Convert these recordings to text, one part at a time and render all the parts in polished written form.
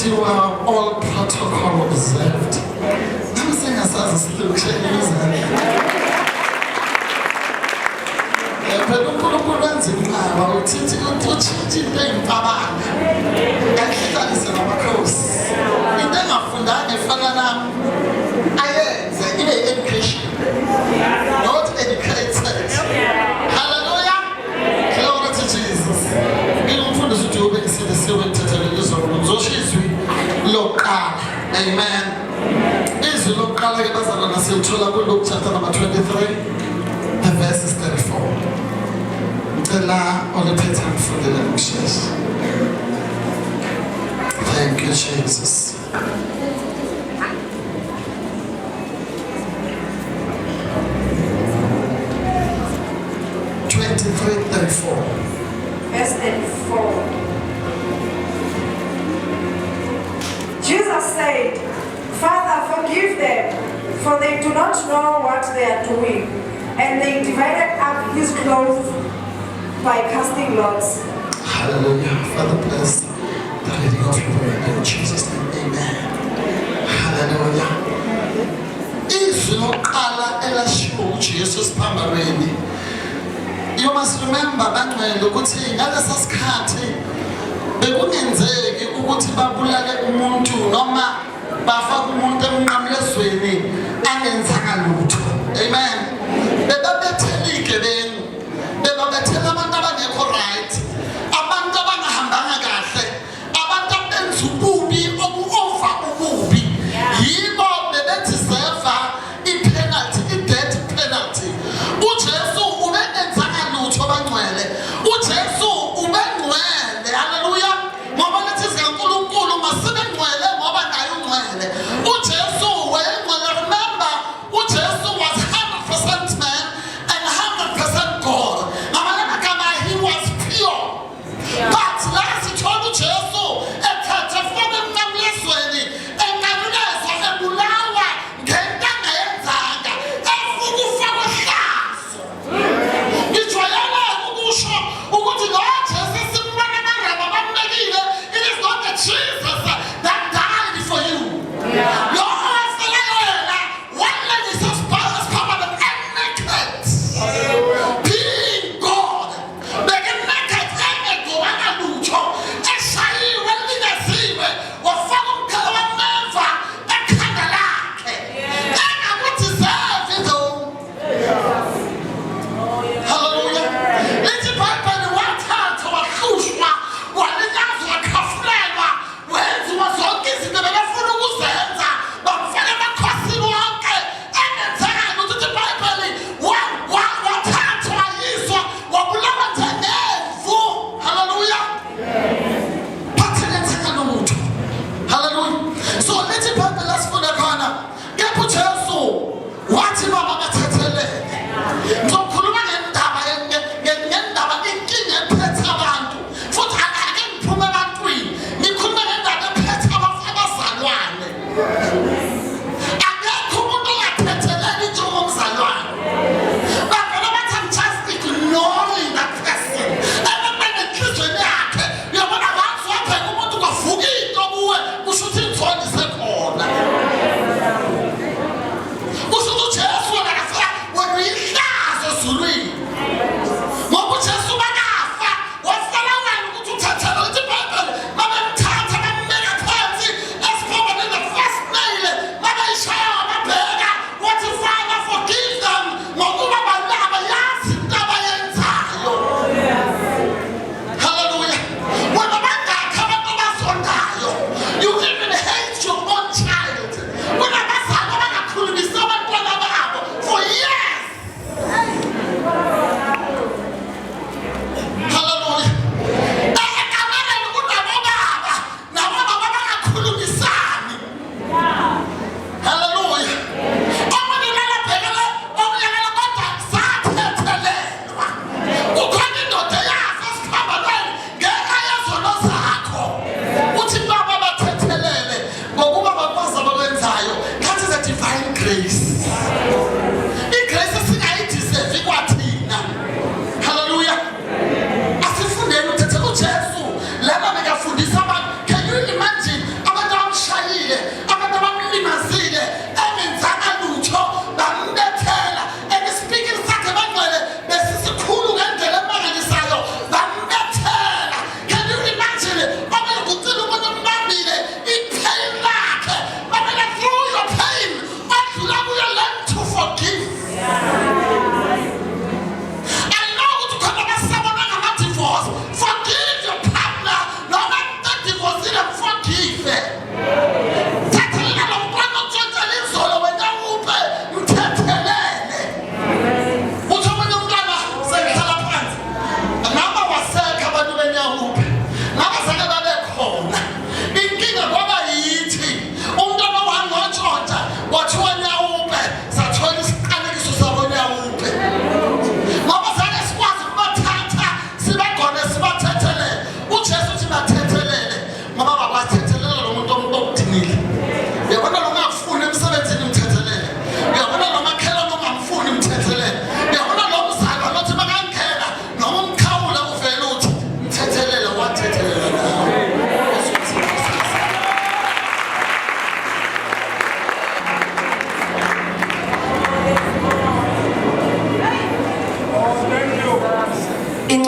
You are all protocol observed. I'm saying as a solution. But don't put up runs in my mouth. It's a thing, Papa. That is our course. In the Afunda, if I am education, not educated. Hallelujah. Glory to Jesus. We don't put us to do it. See the silver so she's local. Amen. Is local. Luke chapter number 23, the verse is 34. The law or the pattern for the lectures. Thank you, Jesus. Verse 34. Jesus said, Father, forgive them, for they do not know what they are doing. And they divided up his clothes by casting lots. Hallelujah. Father, bless the reading of your word in Jesus' name. Amen. Hallelujah. You must remember that when you go to bekungenzeki ukuthi babulale umuntu noma bafaka umuntu emnqamlezweni angenzanga lutho. Amen. Bebabethela igebengu, bebabethela abantu abangekho right, abantu abangahambanga kahle, abantu abenza ububi obu-over ububi. Yibo bebedeserve i-penalty, i-death penalty. uJesu ubengenzanga lutho bangcwele. uJesu ubengcwele. Hallelujah. Ngoba lethi zikaNkulunkulu masibe ngcwele ngoba naye ungcwele. uJesu wayengcwele. Remember, uJesu was 100% man and 100% God. Ngamanye amagama, he was pure. But last he told uJesu ethathe from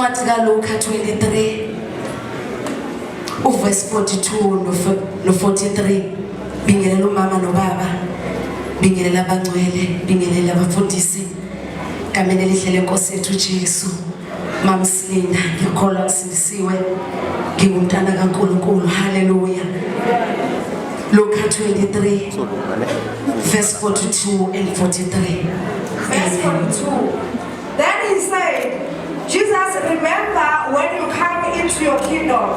Incwadi kaLuka 23 uverse 42 no 43. Bingelela umama nobaba, bingelela abangcwele, bingelela abafundisi. Kamene lihlele Nkosi yethu Jesu. Mama Silinda, ngiyakholwa ngisindisiwe. Ngingumntana kaNkulunkulu. Hallelujah. Luka 23 verse 42 and 43. Verse 42. Then he said, Jesus, remember when you come into your kingdom.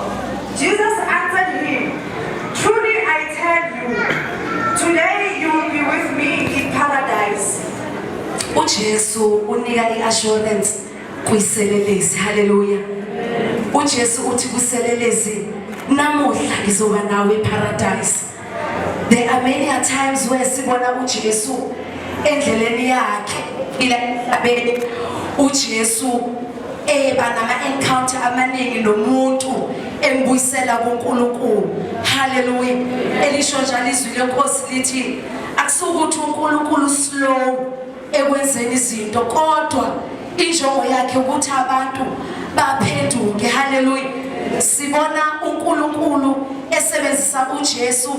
Jesus answered him, truly I tell you, today you will be with me in paradise. uJesu unika iassurance kuyiselelezi. Hallelujah. uJesu uthi kuselelezi, namuhla ngizoba nawe eparadise. There are many times where sibona uJesu endleleni yakhe ilabeni uJesu banama encounter amaningi nomuntu embuyisela kuNkulunkulu. Hallelujah. Elisho njalo izwi leNkosi lithi akusukuthi uNkulunkulu slow ekwenzeni izinto, kodwa injongo yakhe ukuthi abantu baphenduke. Hallelujah. Sibona uNkulunkulu esebenzisa uJesu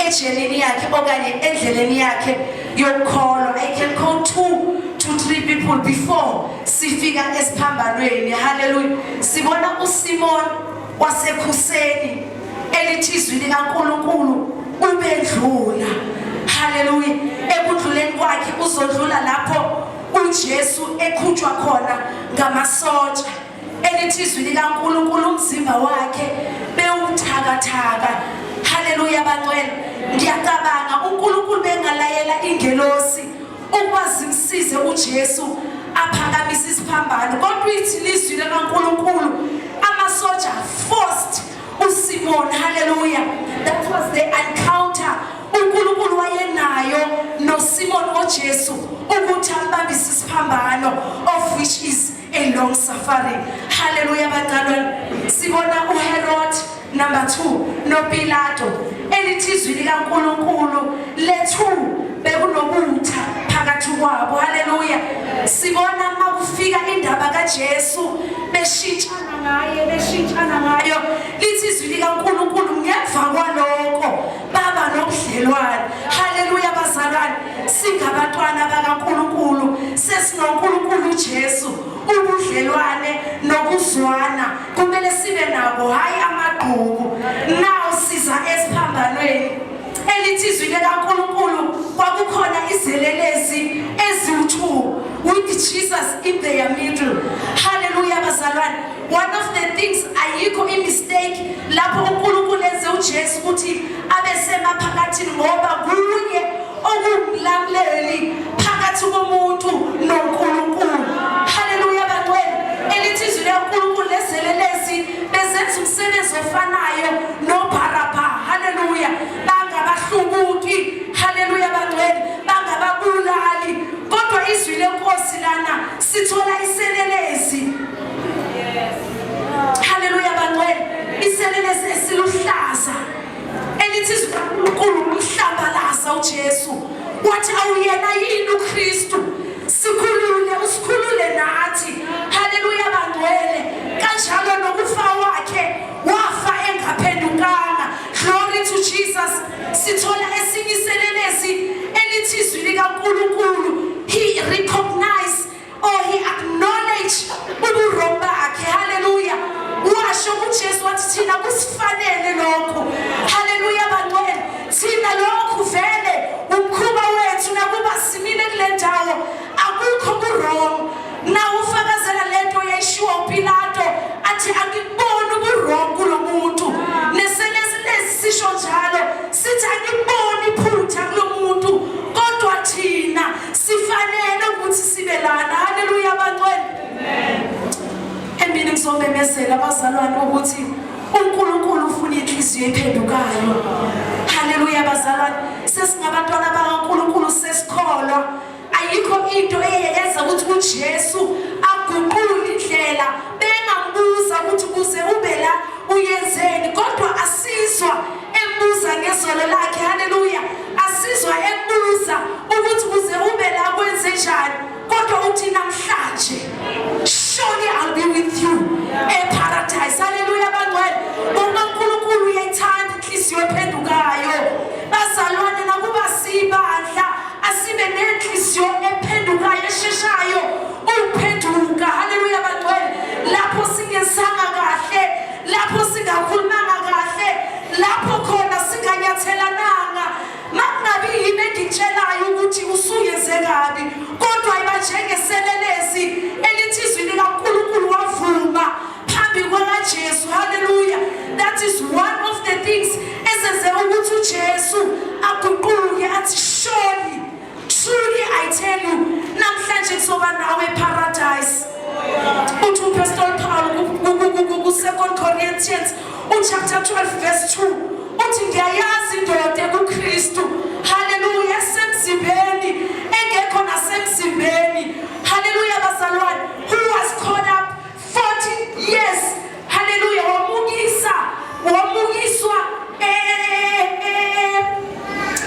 ejenini yakhe okanye endleleni yakhe yokukholwa. I can call 2 to 3 people before sifika esiphambanweni. Hallelujah. Sibona uSimon wasekhuseni elithi izwi likaNkulunkulu ubedlula. Hallelujah. Ekudluleni kwakhe uzodlula lapho uJesu ekhutshwa khona ngamasotsha. Elithi izwi likaNkulunkulu umzimba wakhe bewuthakathaka. Hallelujah bangcwele. Ngiyacabanga uNkulunkulu bengalayela ingelosi ukuba zimsize uJesu aphakamise isiphambano, kodwa ithi lizwi likaNkulunkulu amasotsha forced uSimon. Hallelujah. That was the encounter uNkulunkulu wayenayo noSimon oJesu ukuthi ambambise isiphambano, of which is a long suffering. Hallelujah bantwana. Sibona uHerod number 2 noPilato elithi izwi likaNkulunkulu lethu bekunobutha phakathi kwabo. Hallelujah. Sibona makufika indaba kaJesu beshintshana ngayo lithi izwi likaNkulunkulu ngemva kwalokho baba nobudlelwane. Hallelujah bazalwane. Singabantwana bakaNkulunkulu sesinoNkulunkulu uJesu, ubudlelwane nokuzwana kumele sibe nabo, hayi amagqubu. Now siza esiphambanweni elithi izwi likaNkulunkulu kwakukhona izelelezi eziwu2 with Jesus in their middle. Hallelujah bazalwane. One of the things ayikho imistake lapho uNkulunkulu enze uJesu ukuthi abesemaphakathini ngoba kunye okunglamleli phakathi komuntu noNkulunkulu. Hallelujah bantwana. Elithi izwi likaNkulunkulu lezelelezi bezenza umsebenzi ofanayo noBarabha. Hallelujah. Bangabahlubuki. Hallelujah bantwana. Bangababulali. Kodwa izwi leNkosi lana sithola iselelezi. Hallelujah bantwana. Iselelezi esiluhlaza elithi izwi likaNkulunkulu umhlambalaza uJesu. Wathi awuyena yini uKristu? Sikhulule usikhulule nathi. Hallelujah bangcwele. Kanjalo nokufa wakhe wafa engaphendukanga. Glory to Jesus. Sithola esinye iselelezi elithi izwi likaNkulunkulu. He recognized or he acknowledged uburongo bakhe. Hallelujah. Washo uJesu wathi thina kusifanele lokho. Hallelujah bangcwele. Thina lokho vele umkhuba wethu nakuba simile kule ndawo akukho kurongo. Na ufakazela lento yeshiwa uPilato athi angiboni uburongo kulomuntu. Neselezi sisho njalo sithi angiboni iphutha kulomuntu, kodwa thina sifanele ukuthi sibe lana. Hallelujah bantwana. Amen. Emini ngizomemezela abazalwane ukuthi uNkulunkulu ufuna inhliziyo ephendukayo. Hallelujah bazalwane. Sesingabantwana bakaNkulunkulu sesikholwa. Ayikho into eyenza ukuthi uJesu aguqule indlela bengambuza ukuthi kuze ube la uyenzeni, kodwa asizwa embuza ngezolo lakhe. Hallelujah. Asizwa embuza ukuthi kuze ube la kwenze njani, kodwa uthi namhlanje surely I'll be with you. ngizoba nawe paradise. Uthi uPastoral Paul ku 2 Corinthians chapter 12 verse 2 uthi ngiyayazi indoda kuKristu. Hallelujah, esemzimbeni engekho nasemzimbeni. Hallelujah bazalwane, who was caught up 40 years. Hallelujah, wamukiswa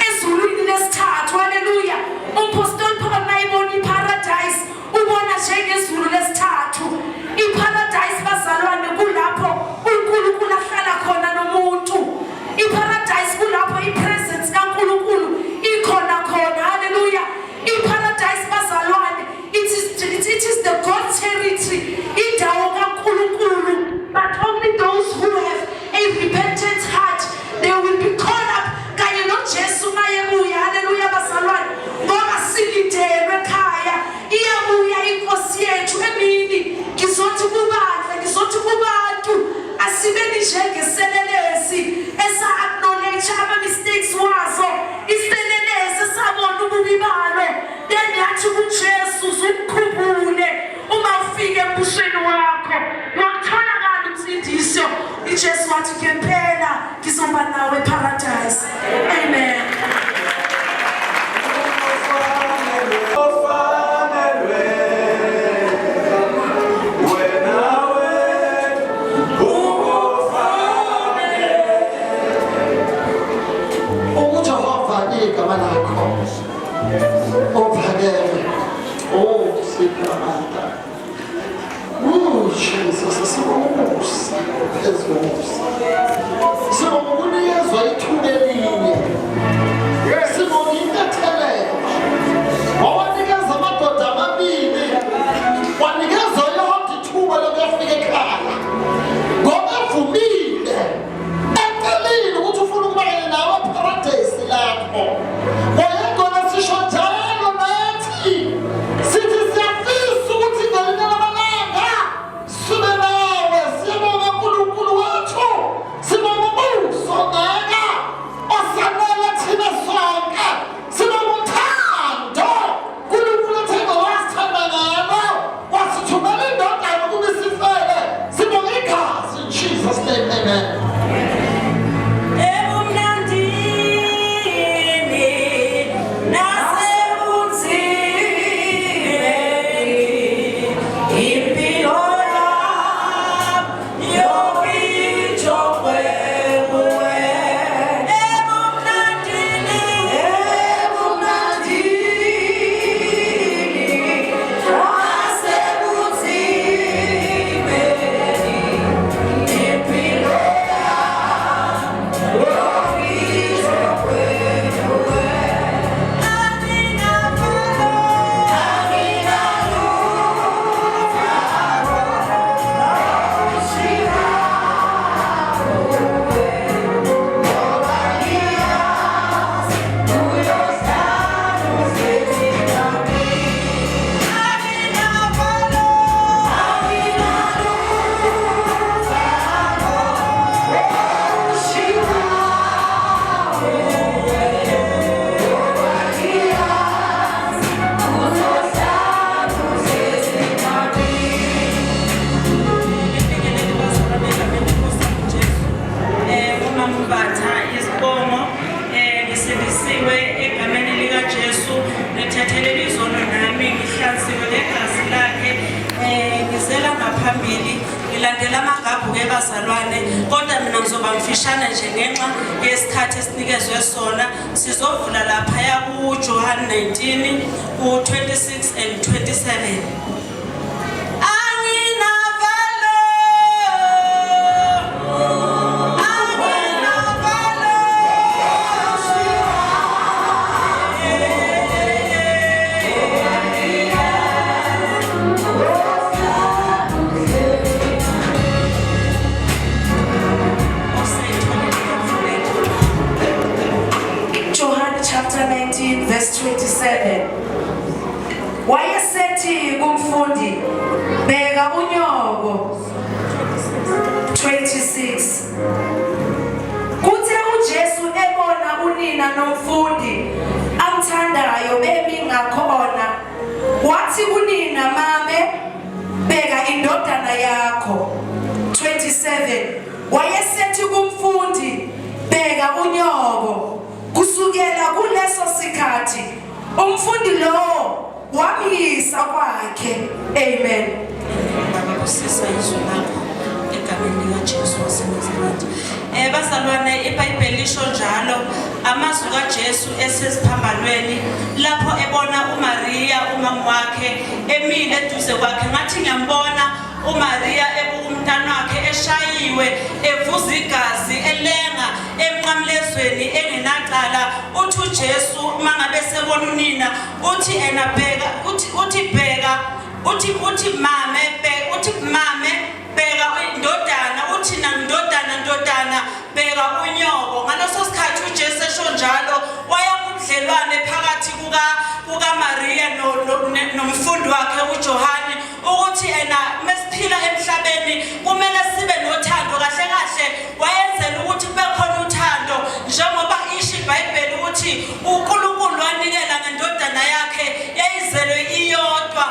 ezulwini lesithathu. Hallelujah, uPastoral Paul nayibona iparadise ubona njengezulu lesithathu. Iparadise bazalwane kulapho uNkulunkulu ahlala khona nomuntu. Iparadise kulapho ipresence kaNkulunkulu ikhona khona. Hallelujah, iparadise bazalwane, it is the God territory, indawo kaNkulunkulu. But only those who have a repentant heart, they will be caught up kanye noJesu mayebuya. Hallelujah bazalwane, ngoba silindelwe ekhaya. Iyabuya inkosi yethu emini. Ngizothi kubantu asibeni njengeselelesi esa acknowledge ama mistakes wazo. Iselelesi sabona ububi balo. Then yathi kuJesu uzukhumbule uma ufike embusweni wakho. Uyotholakala umsindiso. iJesu wathi ngempela ngizoba nawe paradise. Amen. ngilandela amagabu ke bazalwane kodwa mina ngizoba mfishane nje ngenxa yesikhathi esinikezwe sona. Sizovula lapha ya ku John 19 ku 26 and 27. Verse 27. Wayesethi kumfundi bheka unyoko. 26. Kuthe uJesu ebona unina nomfundi amthandayo bemi ngakhona wathi wathi kunina mame bheka indodana yakho. 27 wayesethi kumfundi bheka unyoko. Kusukela kuleso sikhathi umfundi lo wamyisa kwakhe. Amen. Babusisa izwi lakho egameni likaJesu waseNazaretha. Bazalwane, iBhayibheli lisho njalo amazwi kaJesu eseziphambanweni lapho ebona uMaria umama wakhe emile eduze kwakhe. Ngathi ngiyambona uMaria umntana wakhe eshayiwe evuza igazi elenga emnqamlezweni engenacala. Uthi uJesu mangabe sebona unina uthi ena bheka uthi bheka uthi mame bheka indodana. Uthi ndodana bheka unyoko. Ngaleso sikhathi uJesu esho njalo waya kubudlelwane phakathi kukaMaria nomfundi wakhe uJohane ukuthi ena mesiphila emhlabeni kumele sibe nothando kahle kahle. Wayenzela ukuthi kube khona uthando njengoba isho iBhayibheli ukuthi uNkulunkulu wanikela ngendodana yakhe yayizelwe iyodwa.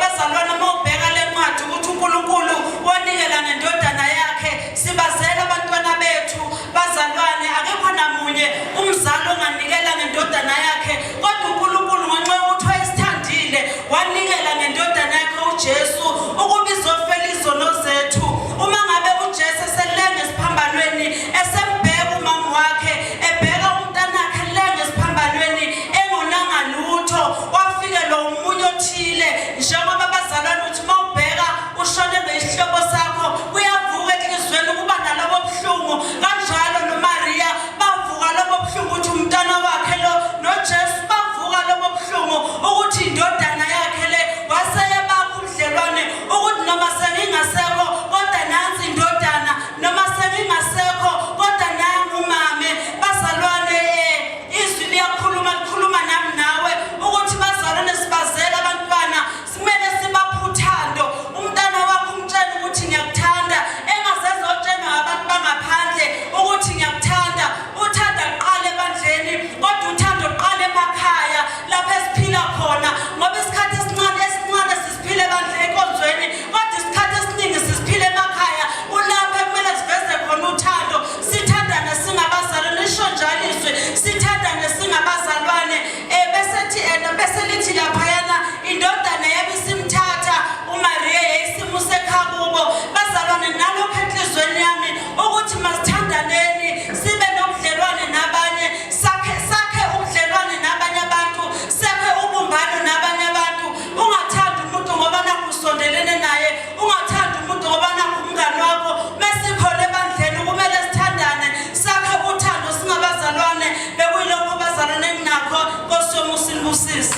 Bazalwane, mawubheka le ncwadi ukuthi uNkulunkulu wanikela ngendodana yakhe sibazela abantwana bethu. Bazalwane, akekho namunye umzali onganikela ngendodana yakhe, kodwa uNkulunkulu ngenxa yokuthi wayesithandile wanikela ngendodana yakhe uJesu ukuba izofela izono zethu. Uma ngabe uJesu eselenga esiphambanweni esembheka umama wakhe ebheka umntana wakhe lenga esiphambanweni engonanga lutho, wafike lo umunye othile njengoba bazalwane uthi mawubheka ushone ngesihlobo sakho kuyavuka enhlizweni ukuba nalobo buhlungu. Kanjalo noMaria bavuka lobo buhlungu ukuthi umntana wakhe lo noJesu bavuka lobo buhlungu ukuthi indodana yakhe le waseyeba kubudlelwane ukuthi noma sengingasekho kodwa nansi indodana, noma sengingasekho kodwa nangu umame. Bazalwane, izwi likhuluma nami nawe ukuthi bazalwane sibazela abantwana simele sibaphuthando. Umntana wakho umtshela ukuthi ngiyakuthanda, engazeze otshelwa abantu bangaphandle ukuthi ngiyakuthanda. Uthanda uqala ebandleni kodwa uthando uqala emakhaya lapho esiphila khona, ngoba isikhathi esincane sisiphile ebandleni enkonzweni kodwa isikhathi esiningi sisiphile emakhaya. Ulapho kumele siveze khona uthando, sithandane singabazalwane. Lisho njalo izwi sithandane singabazalwane. Bese lithi laphayana indodana yabisimthatha uMaria yayisimuse ekhaya. Bazalwane, nalokho enhlizweni yami ukuthi masithandaneni sibe nobudlelwane nabanye, sakhe ubudlelwane nabanye abantu, sakhe ubumbano nabanye abantu. Ungathanda umuntu ngoba nakho usondelene naye, ungathanda umuntu ngoba nakho umngani wakho. Mesikhona ebandleni kumele sithandane, sakhe uthando singabazalwane. Bekuyilokho bazalwane enginakho. Nkosi yomusa inibusise.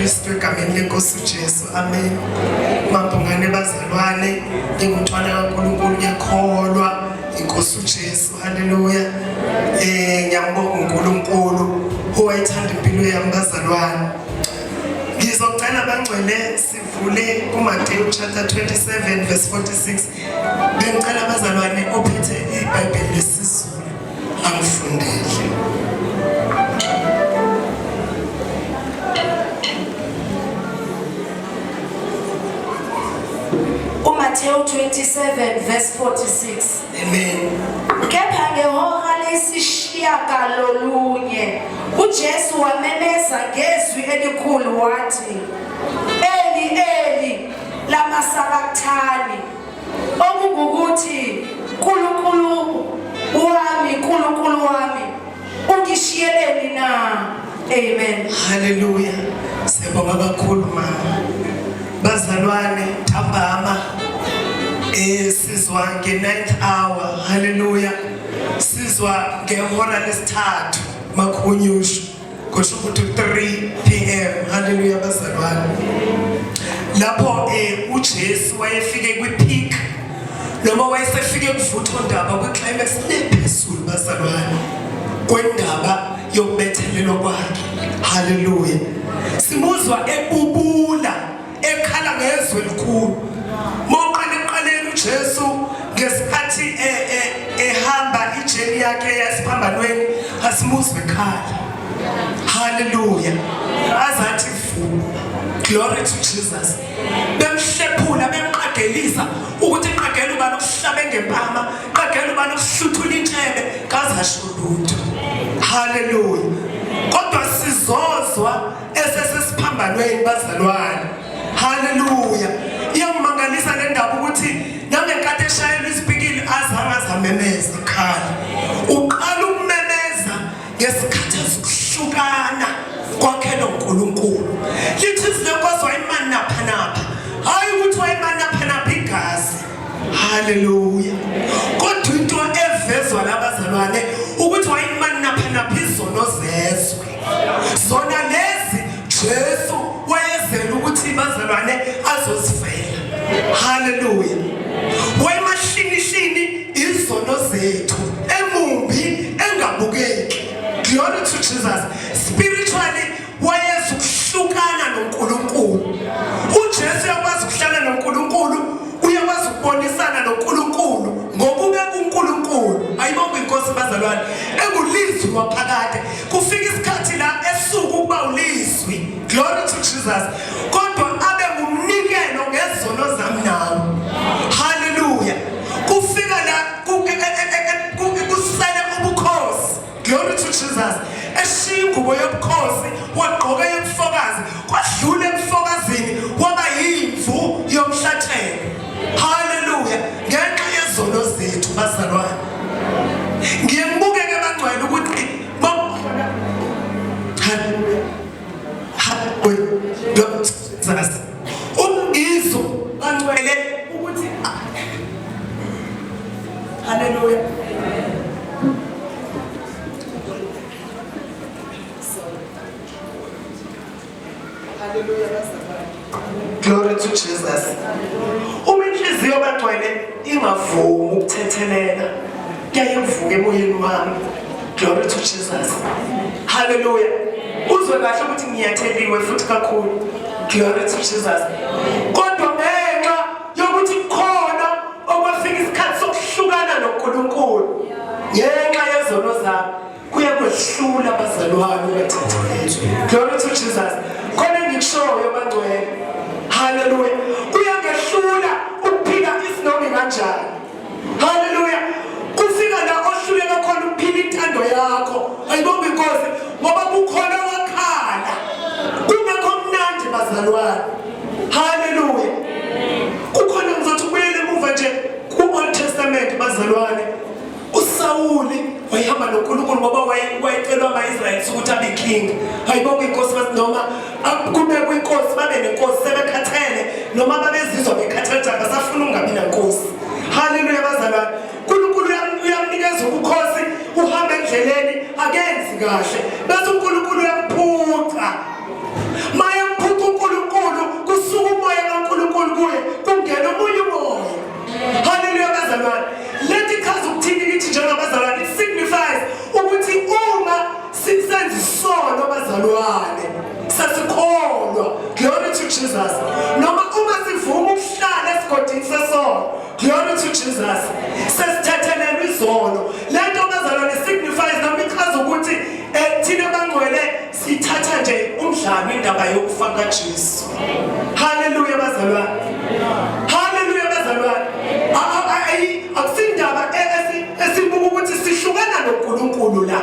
Kristu egameni lenkosi uJesu. Amen. Mabhungane bazalwane, ngumntwana kaNkulunkulu, ngiyakholwa inkosi uJesu. Haleluya. Ngiyambonga uNkulunkulu owayithanda impilo yami bazalwane. Ngizocela Ngicela bangcwele sivule kuMateyu chapter 27 verse 46. Bengicela abazalwane ophethe iBhayibheli lesizulu angifundele. Matthew 27 verse 46. Amen. Kepha ngehora lesishiyagalolunye uJesu wamemeza ngezwi elikhulu wathi, Eli Eli lama sabachthani, okungukuthi Nkulunkulu wami ungishiyeleni na? Amen. Hallelujah. Siyabonga kakhulu mama. Bazalwane thambama sizwa nge-9th hour. Hallelujah. Sizwa ngehora lesithathu makhunyusho kusho ukuthi 3 PM. Hallelujah bazalwane. Lapho uJesu wayefike kwi-peak noma wayesefike kuvuthondaba kwi-climax lephezulu bazalwane kwendaba yokubethelelwa kwakhe. Hallelujah. Simuzwa ebubula ekhala ngezwi elikhulu. Moqaleqaleni uJesu ngesikhathi ehamba ijeni yakhe yasiphambanweni asimuzwe ekhala. Hallelujah. Azathi fu. Glory to Jesus. Bemhlephula bemqagelisa ukuthi iqagela ubani ukuhlaba ngempama, iqagela ubani ukuhluthula intshebe kazasho lutho. Hallelujah. Kodwa sizozwa esesiphambanweni bazalwane. Hallelujah. Iyammangalisa le ndaba ukuthi nangenkathi eshayela isipikili azange azamemeza ikhala. Uqala ukumemeza ngesikhathi sokuhlukana kwakhe noNkulunkulu. Lithi sinekozwa imani napha napha. Hayi ukuthi wayimani napha napha igazi. Hallelujah. Kodwa into evezwa labazalwane ukuthi wayimani napha napha izono zezwe. Zona lezi Jesu wayezela ukuthi bazalwane azosifela. Hallelujah. Wayemashini izono zethu emumbi engabukeki. Glory to Jesus. Spiritually wayezukuhlukana noNkulunkulu. uJesu yakwazi ukuhlala noNkulunkulu, uyakwazi ukubonisana noNkulunkulu ngokube kuNkulunkulu. Ayibonke inkosi bazalwane engulizwi waphakade. Kufika isikhathi la esuku ukuba ulizwi. Glory to Jesus. Kodwa abe ngumnikelo ngezono zami nawe. Hallelujah. Kufika la kusele ubukhosi. Glory to Jesus. Eshingubo yobukhosi wagqoka yobufakazi, kwadlula ebufakazini waba yimvu yomhlathelo. Hallelujah. Ngenxa yezono zethu bazalwane. Ngiyembuke ke bangcwele ukuthi ungizo bangcwele ukuthi hallelujah. Glory to Jesus. Uma inhliziyo bangcwele ingavumi ukuthethelela, kuyayivuka emoyeni wami. Glory to Jesus. Hallelujah. Uzwe kahle ukuthi ngiyatheliwe futhi kakhulu. Glory to Jesus. Kodwa ngenxa yokuthi khona okwafika isikhathi sokuhlukana noNkulunkulu, ngenxa yezono zami kuyakwehlula abazalwane bethethelezwe. Glory to Jesus. Khona ngikushoyo bangcwele. Hallelujah. Kuyangehlula ukuphila isinoni kanjani. Hallelujah. Kufika la ohluleka khona ukuphila intando yakho. Ayibonge inkosi ngoba kukhona wakhala. Kungekho mnandi bazalwane. Hallelujah. Kukhona ngizothi kubuyele emuva nje ku-Old Testament bazalwane. uSawuli wayehamba noNkulunkulu ngoba wayecelwa ama-Israyeli ukuthi abe king. Ayibonke inkosi noma kubekwe inkosi babe nenkosi sebekhathele noma babezizwa bekhathele njalo basafuna ungabi nankosi. Hallelujah bazalwane. uNkulunkulu uyamnikeza ubukhosi uhamba endleleni akenzi kahle bese uNkulunkulu uyamphuca. Maya mphuca uNkulunkulu kusuka umoya kaNkulunkulu kuye kungena omunye umoya. Hallelujah bazalwane. Let it cause ukuthini kithi njengabazalwane. It signifies ukuthi uma sisenza isono bazalwane sasikholwa. Glory to Jesus. Noma uma sivuma ukuhlala esigodini sesono. Glory to Jesus. Sesithathelelwe izono. Lento bazalwane signifies noma ichaza ukuthi thina bangcwele sithatha nje umdlalo indaba yokufa kaJesu. Hallelujah bazalwane. Hallelujah bazalwane. Akusindaba esibuka ukuthi sihlukana noNkulunkulu la.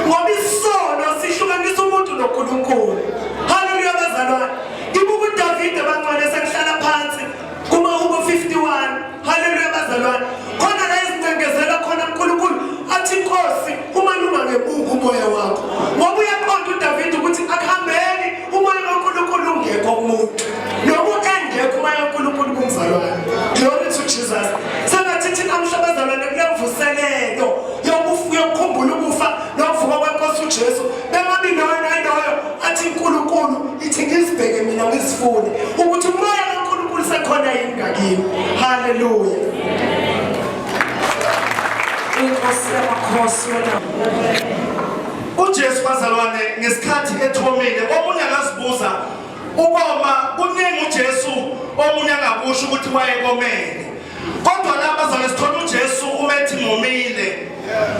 Ngoba isono sihlukanisa umuntu noNkulunkulu. Hallelujah bazalwane. Ibuka uDavid abangcwele sekuhlala phansi kuMahubo 51. Hallelujah bazalwane. Khona la izincengezela khona uNkulunkulu athi Nkosi uma numa ngebuka umoya wakho. Ngoba uyaqonda uDavid ukuthi akuhambeni umoya kaNkulunkulu ungekho kumuntu. Noma engekho umoya kaNkulunkulu kumzalwane. Glory to Jesus. Sengathi thina mhlabazalwane kulemvuselelo yokukhumbula ukufa nokuvuka kweNkosi uJesu. Bengabi nayo athi uNkulunkulu ithi ngizibheke mina ngizifune ukuthi umoya kaNkulunkulu sekhona yini ngakini. Hallelujah. uJesu bazalwane ngesikhathi ethomile omunye akazibuza ukoma kuningi uJesu omunye angakusho ukuthi wayekomele kodwa la bazalwane sithola uJesu umethi ngomile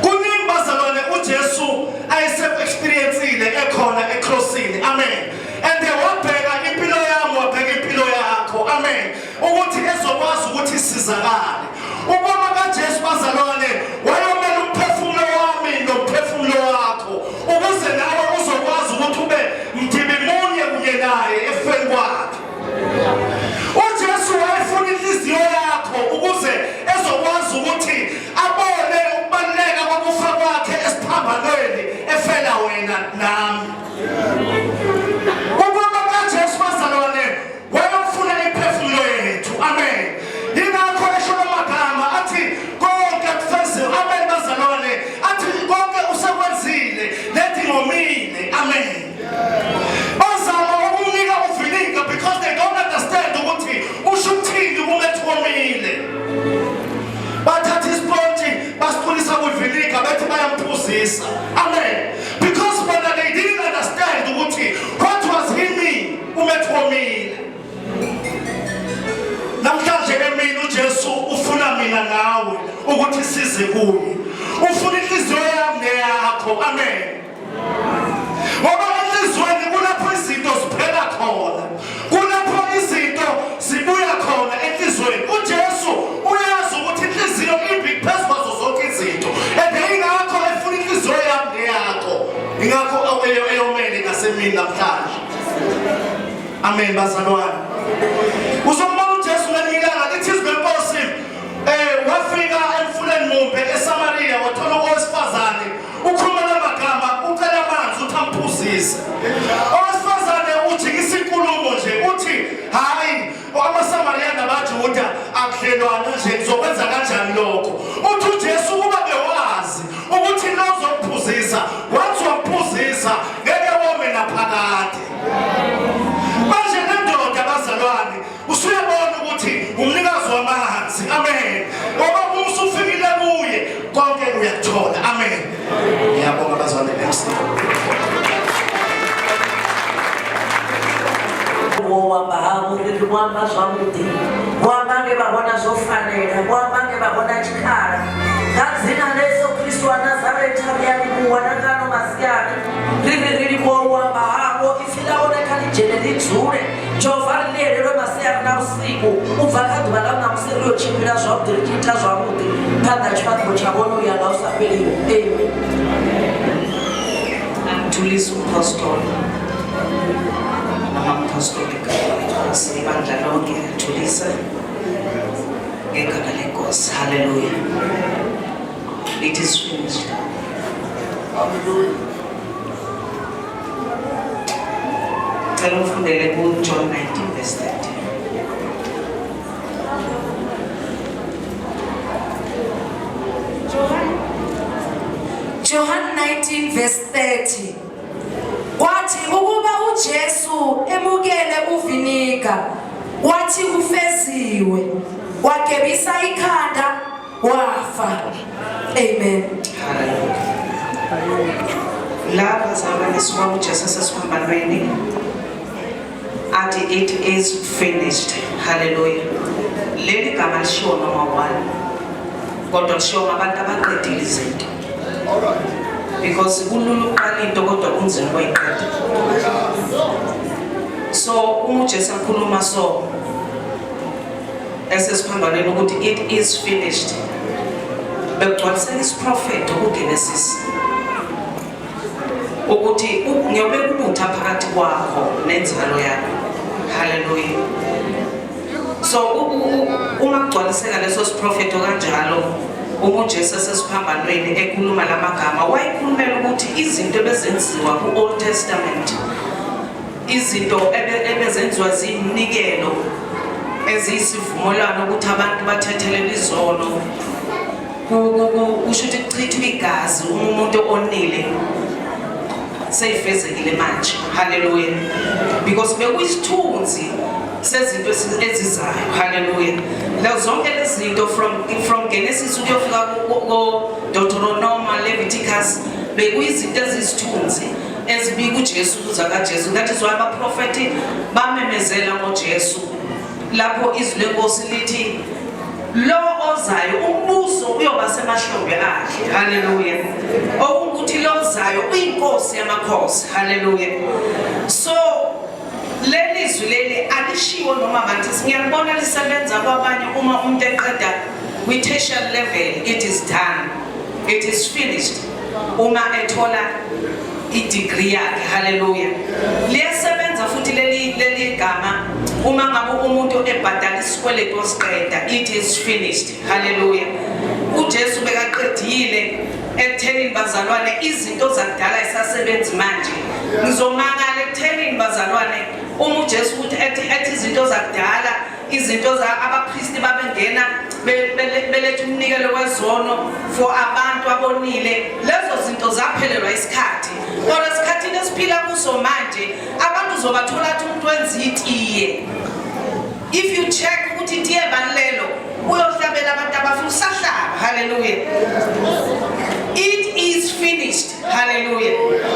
kuningi bazalwane uJesu ayise experienceile ekhona ecrossini amen and wabheka impilo yami wabheka impilo yakho amen ukuthi ezokwazi ukuthi sizakale ukoma kaJesu bazalwane wayomela umphefumulo wami nomphefumulo wakho ukuze nawe uzokwazi ukuthi ube mdibi munye kunye naye efeni kwakhe uJesu wayefuna inhliziyo yakho ukuze ezokwazi ukuthi abone ukubaluleka kokufa kwakhe esiphambanweni efela wena nami ukoma kaJesu bazalwane wayofuna imphefumulo yethu amen yingakho esho amagama athi konke kufezile amen bazalwane athi konke usekwenzile lethi ngomile amen bazama ukumnika uvinika because they don't understand ukuthi usho ukuthini kumethomile bathatha isponti basipulisa kuvinika bethi bayamphuzisa amen because when they didn't understand ukuthi what was he mean umethomile namhlanje emini uJesu ufuna mina nawe ukuthi size kuye ufuna inhliziyo yami neyakho amen ngoba enhlizweni kulapho izinto ziphela khona kulapho izinto zibuya khona enhlizweni uJesu uyazi ukuthi inhliziyo imbi phezu kwazo zonke izinto ingakho efuna inhliziyo yami neyakho ingakho eyomele ngasemini namhlanje amen bazalwane uzobona uJesu ngelilanga lithi izwe Nkosi wafika emfuleni Mumbe eSamaria wathola owesifazane ukhuluma namagama ucela amanzi uthi amphuzise owesifazane ujikisa inkulumo nje uthi hayi amaSamariyana baJuda akuhlelwana nje ngizokwenza kanjani lokho uthi uJesu kuba bewazi ukuthi lo uzomphuzisa wathi wamphuzisa ngeke wome naphakade manje nendoda bazalwane usuyabona ukuthi umnikazi wamanzi amen ngoba usufikile kuye konke uyathola amen ngiyabonga bazalwane emsini wambahamo kwamba zwavhuḓi wamba nge vhona zwo fanela wamba nge vhona tshikhala nga dzina ḽa Yesu Kristo wa Nazareta vhuyalikhuwa na ngano masiani ri livhuwa wamba havo ipfi ḽaone kha ḽi dzhene ḽi dzule Jehova ri lielelwe masiari na vhusiku u bva kha ḓuvha ḽa ṋamusi ri yo tshimbila zwavhuḓi ri tshi ita zwavhuḓi phanḓa tshifhaṱuwo tsha vhone u ya nga u sa fheliho amen Mthulisi Apostle Apostolic sibandla lonke Thulisa ngegama leNkosi hallelujah it is finished hallelujah cela ufundele ku John 19 verse 30 John 19 verse 30 Wathi ukuba uJesu emukele uvinika wathi ufeziwe wagebisa ikhanda wafa amen lapha zabane siwa uJesu sesiphambanweni athi it is finished. Hallelujah. Leli gama lishiwo noma wani kodwa lishiwo abantu abaqedile izinto. Because kulula ukuqala into kodwa kunzima ukuyiqeda. So uma uJesu akhuluma so esesiphambaneni ukuthi it is finished, bekugcwalisela isiprofethi kuGenesis ukuthi ngiyobeka ubutha phakathi kwakho nenzalo yakho. Hallelujah. So uma kugcwaliseka leso siprofethi kanjalo uma uJesu esesiphambanweni ekhuluma lamagama wayekhulumela ukuthi izinto ebezenziwa ku-Old Testament, izinto ebezenziwa zinikelo eziyisivumelwano ukuthi abantu bathethelele izono, kusho ukuthi kuchithwe igazi umuntu onile seyifezekile manje. Hallelujah. Because bekuyisithunzi sezinto ezizayo. Hallelujah. Lezo zonke lezi zinto from Genesis ukuyofika ku Deuteronomy, Leviticus, bekuyizinto ezisithunzi ezibika uJesu kuza kaJesu. That is why abaprofeti bamemezela ngoJesu lapho izwi lenkosi lithi lo ozayo umbuso uyoba semahlombe akhe. Hallelujah. Okungukuthi lo ozayo uyinkosi yamakhosi. Hallelujah. So leli izwi leli alishiwo noma abantu ngiyabona lisebenza kwabanye uma umuntu eqeda kwi-tertiary level, it is done, it is finished. Uma ethola i-degree yakhe. Hallelujah. Liyasebenza futhi leli gama uma ngabe umuntu ebhadala isikweletu osiqeda, it is finished. Hallelujah. uJesu bekaqedile ekuthenini bazalwane izinto zakudala isasebenzi manje. Ngizomangala ekuthenini bazalwane uma uJesu ukuthi ethi izinto zakudala, izinto za abapristi babengena belethe umnikelo wezono for abantu abonile, lezo zinto zaphelelwa isikhathi. Kodwa esikhathini esiphila kuso manje abantu uzobathola ukuthi umuntu wenza itiye. If you check ukuthi itiye banilelo uyohlabela abantu abafuna usahlaba. Hallelujah. It is finished. Hallelujah.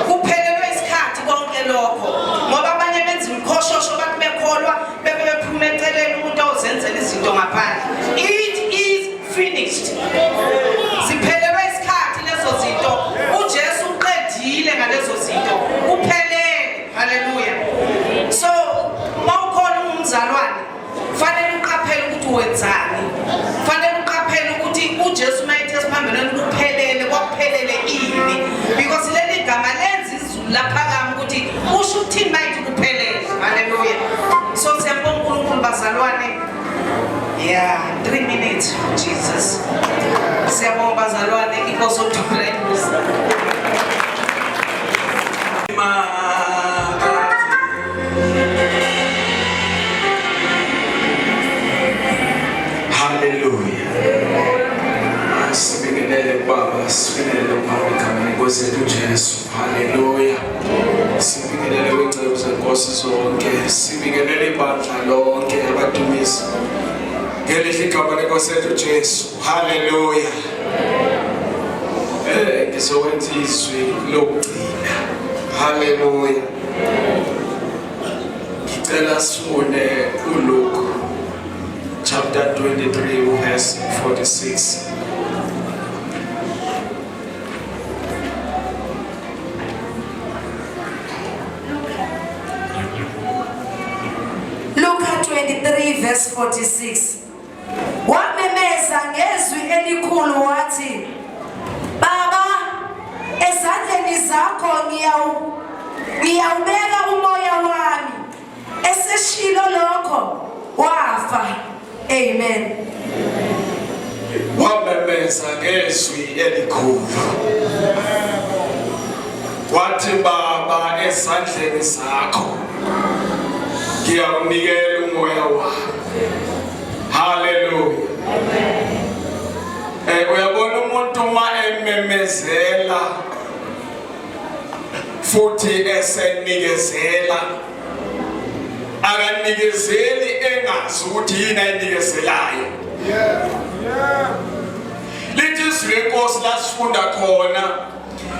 Kuphelelwe isikhathi konke lokho ngoba abanye benza imkhoshosho bathi bekholwa bephumelela umuntu ozenzela izinto ngaphandle. It is finished. Siphelelwe isikhathi lezo zinto. uJesu uqedile ngalezo zinto. Uphelele. Hallelujah. So mawukhona umzalwane fanele uqaphele ukuthi wenzani. Fanele uqaphele ukuthi uJesu mayethe siphambeleni kuphelele kwaphelele ini. Because leli gama lenza izulu lapha kami ukuthi usho ukuthi mayithi kuphelele. Hallelujah. So siyabonga uNkulunkulu bazalwane. Yeah, 3 minutes Jesus. Siyabonga bazalwane inkosi othola inkosi. Hallelujah. Sibingelele Baba, sibingelele Baba egameni lenkosi yethu uJesu. Hallelujah. Sibingelele kwingcebo zenkosi zonke, sibingelele ibandla lonke abadumisi ngelihle igama lenkosi yethu uJesu. Hallelujah. Ngizokwenza izwi lokugcina. Hallelujah. Ngicela sifune uLuke chapter 23 verse 46. Luke 23 verse 46. Wamemeza ngezwi elikhulu wathi, Baba, ezandleni zakho ngiyawubeka umoya wami. Eseshilo lokho wafa. Amen. Wamemeza ngezwi elikhulu wathi, Baba, ezandleni zakho ngiyawunikela umoya wami. Hallelujah. Uyabona umuntu uma ememezela futhi esenikezela, akanikezeli engazi ukuthi yini ayinikezelayo. Lithi izwi lenkosi lasifunda khona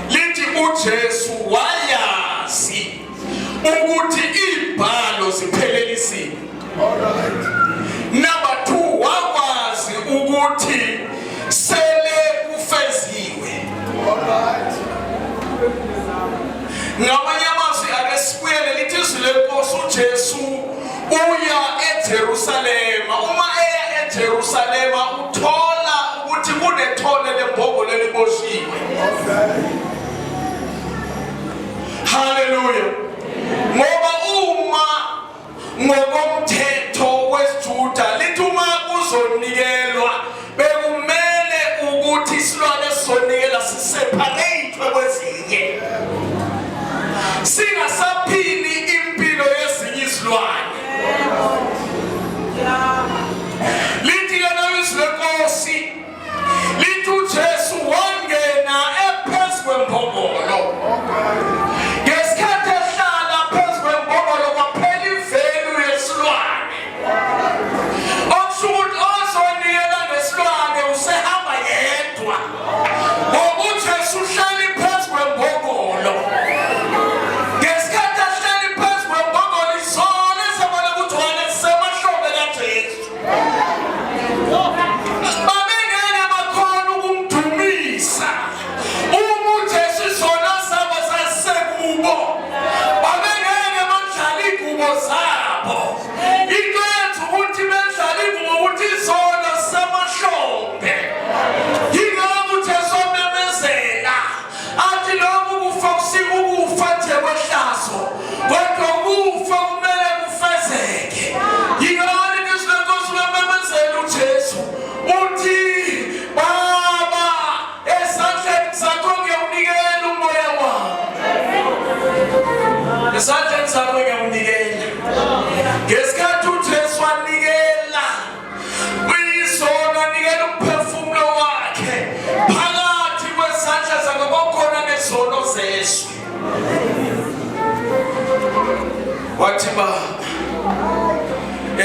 lithi uJesu wayazi ukuthi ibhalo ziphele isimo. Number 2, wakwazi ukuthi sele ufeziwe. Ngamanye amazwi ake sibuyele lithi izwi lenkosi uJesu uya eJerusalema. Uma eya eJerusalema uthola ukuthi kunethole lembongolo eliboshiwe. Hallelujah. Ngoba uma ngokomthetho wesiJuda lithi uma kuzonikelwa bekumele ukuthi isilwane sonikela siseparate kwezinye. Singasaphili impilo yezinye izilwane. Lithi kana izwi lenkosi lithi uJesu wangena ephezu kwembongolo. Ngesikhathi ehlala phezu kwembongolo kwaphela ivelu yesilwane. Okusho ukuthi ozonikela ngesilwane usehamba yedwa. Ngoba uJesu uhleli phezu kwembongolo. Ngesikhathi ahleli phezu kwembongolo izona ezabona ukuthi wena zisemahlombe kaJesu. Babengeke bakhona ukumdumisa. Uma uJesu izona zabo zasekubo. Babengeke badlala igubo zabo. Into yenza ukuthi bedlala igubo ukuthi izona zisemahlombe. Yingakho uJesu wamemezela athi lokhu kufa kusika ukufa nje kwehlazo. Kodwa ukufa kumele kufezeke. Yingakho izwi lenkosi wamemezela uJesu uthi Baba esandleni sakho ngiyawunikela umoya wami. Esandleni sakho ngiyawunikela. Ngesikhathi uJesu wanikela uyizona nikela umphefumulo wakhe phakathi kwezandla zakhe kwakhona nezono zeswe. Wathi Baba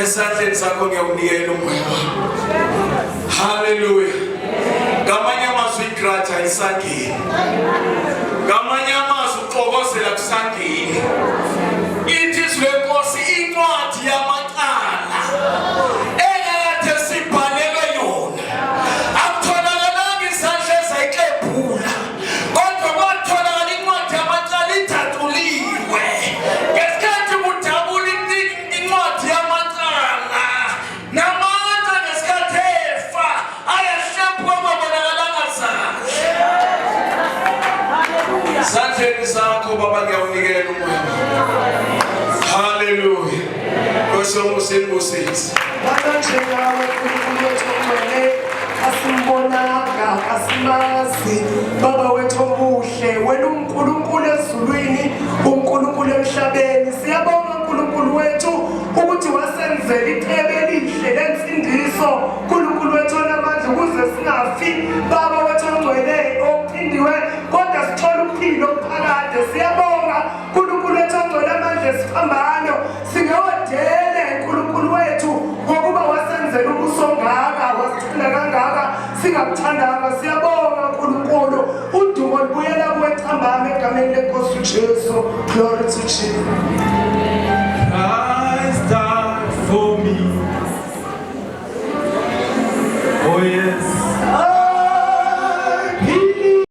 esandleni sakho ngiyawunikela umoya wami. Hallelujah. Ngamanye amazwi igrudge ayisangeni. Ngamanye amazwi uxokozela kusangeni. Ithi izwi lenkosi incwadi yamacala ekade sibhalelwe yona. Akutholakala izandla ezayiklephula. Kodwa kwatholakala incwadi yamacala ithathuliwe. Ngesikhathi kudabula incwadi yamacala namandla ngesikhathi efa ayahlephuka kwabonakalanga zakhe. Sandleni zakho Baba ngiyawunikela umoya. Hallelujah. Kosomosembosisi. Manje nawe uNkulunkulu wethu ongcwele asimbonanga asimazi Baba wethu omuhle wena uNkulunkulu ezulwini uNkulunkulu emhlabeni siyabonga uNkulunkulu wethu ukuthi wasenzela icebo elihle lensindiso uNkulunkulu wethu onamandla ukuze singafi Baba wethu ongcwele ophindiwe kodwa sithola ukuphila okuphakade siyabonga uNkulunkulu wethu ongcwele amandla siphambano singewodele uNkulunkulu wethu ngokuba wasenzela ubusongaka wasithula kangaka singakuthandanga siyabonga uNkulunkulu udumo libuyela kuwe ethambama egameni lenkosi uJesu. Glory to Jesus.